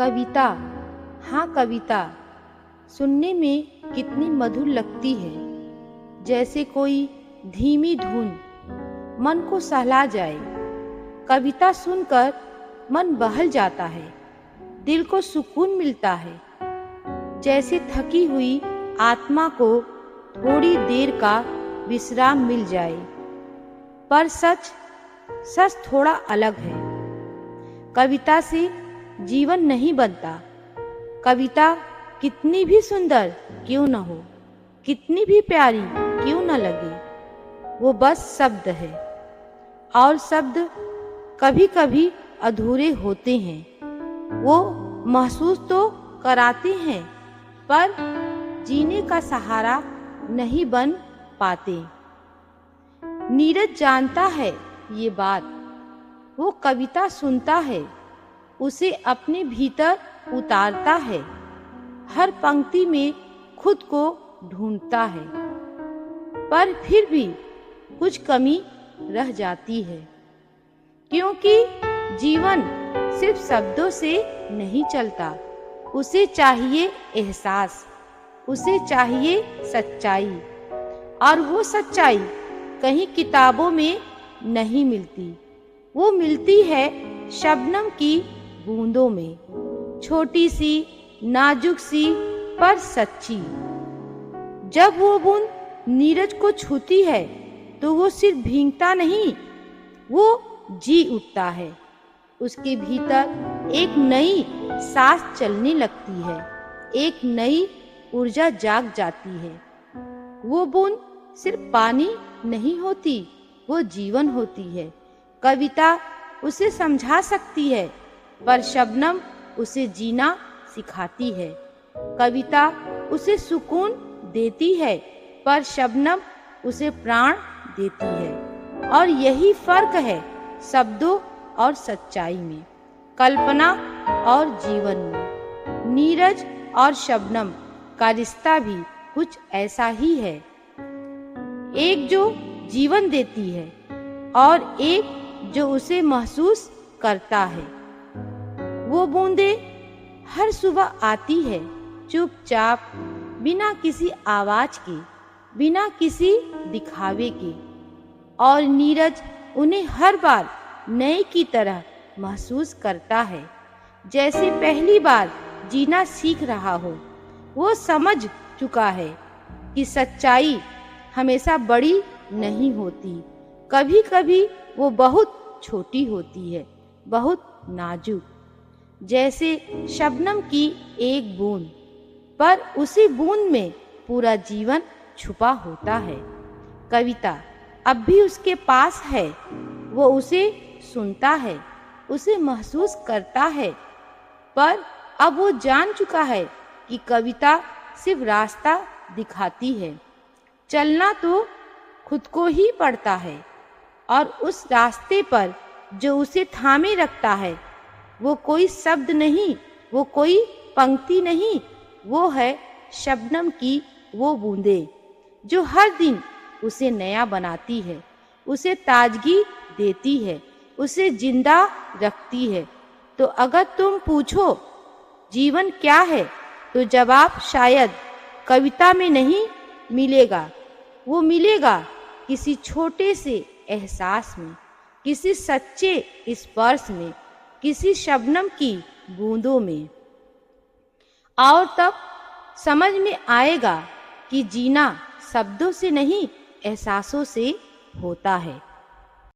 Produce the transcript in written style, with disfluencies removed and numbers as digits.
कविता, हाँ कविता सुनने में कितनी मधुर लगती है। जैसे कोई धीमी धुन मन को सहला जाए। कविता सुनकर मन बहल जाता है, दिल को सुकून मिलता है। जैसे थकी हुई आत्मा को थोड़ी देर का विश्राम मिल जाए। पर सच थोड़ा अलग है। कविता से जीवन नहीं बनता। कविता कितनी भी सुंदर क्यों न हो, कितनी भी प्यारी क्यों न लगे, वो बस शब्द है। और शब्द कभी कभी अधूरे होते हैं। वो महसूस तो कराते हैं, पर जीने का सहारा नहीं बन पाते। नीरज जानता है ये बात। वो कविता सुनता है, उसे अपने भीतर उतारता है। हर पंक्ति में खुद को ढूंढता है, पर फिर भी कुछ कमी रह जाती है। क्योंकि जीवन सिर्फ शब्दों से नहीं चलता। उसे चाहिए एहसास, उसे चाहिए सच्चाई। और वो सच्चाई कहीं किताबों में नहीं मिलती। वो मिलती है शबनम की बूंदों में, छोटी सी, नाजुक सी, पर सच्ची। जब वो बूंद नीरज को छूती है तो वो सिर्फ भींगता नहीं, वो जी उठता है। उसके भीतर एक नई सांस चलने लगती है, एक नई ऊर्जा जाग जाती है। वो बूंद सिर्फ पानी नहीं होती, वो जीवन होती है। कविता उसे समझा सकती है, पर शबनम उसे जीना सिखाती है। कविता उसे सुकून देती है, पर शबनम उसे प्राण देती है। और यही फर्क है शब्दों और सच्चाई में, कल्पना और जीवन में। नीरज और शबनम का रिश्ता भी कुछ ऐसा ही है। एक जो जीवन देती है और एक जो उसे महसूस करता है। वो बूंदें हर सुबह आती है, चुपचाप, बिना किसी आवाज के, बिना किसी दिखावे के। और नीरज उन्हें हर बार नए की तरह महसूस करता है, जैसे पहली बार जीना सीख रहा हो। वो समझ चुका है कि सच्चाई हमेशा बड़ी नहीं होती। कभी कभी वो बहुत छोटी होती है, बहुत नाजुक। जैसे शबनम की एक बूंद, पर उसी बूंद में पूरा जीवन छुपा होता है। कविता अब भी उसके पास है। वो उसे सुनता है, उसे महसूस करता है। पर अब वो जान चुका है कि कविता सिर्फ रास्ता दिखाती है। चलना तो खुद को ही पड़ता है। और उस रास्ते पर जो उसे थामे रखता है, वो कोई शब्द नहीं, वो कोई पंक्ति नहीं, वो है शबनम की वो बूंदें, जो हर दिन उसे नया बनाती है, उसे ताजगी देती है, उसे जिंदा रखती है। तो अगर तुम पूछो जीवन क्या है, तो जवाब शायद कविता में नहीं मिलेगा। वो मिलेगा किसी छोटे से एहसास में, किसी सच्चे स्पर्श में, किसी शबनम की बूंदों में। और तब समझ में आएगा कि जीना शब्दों से नहीं, एहसासों से होता है।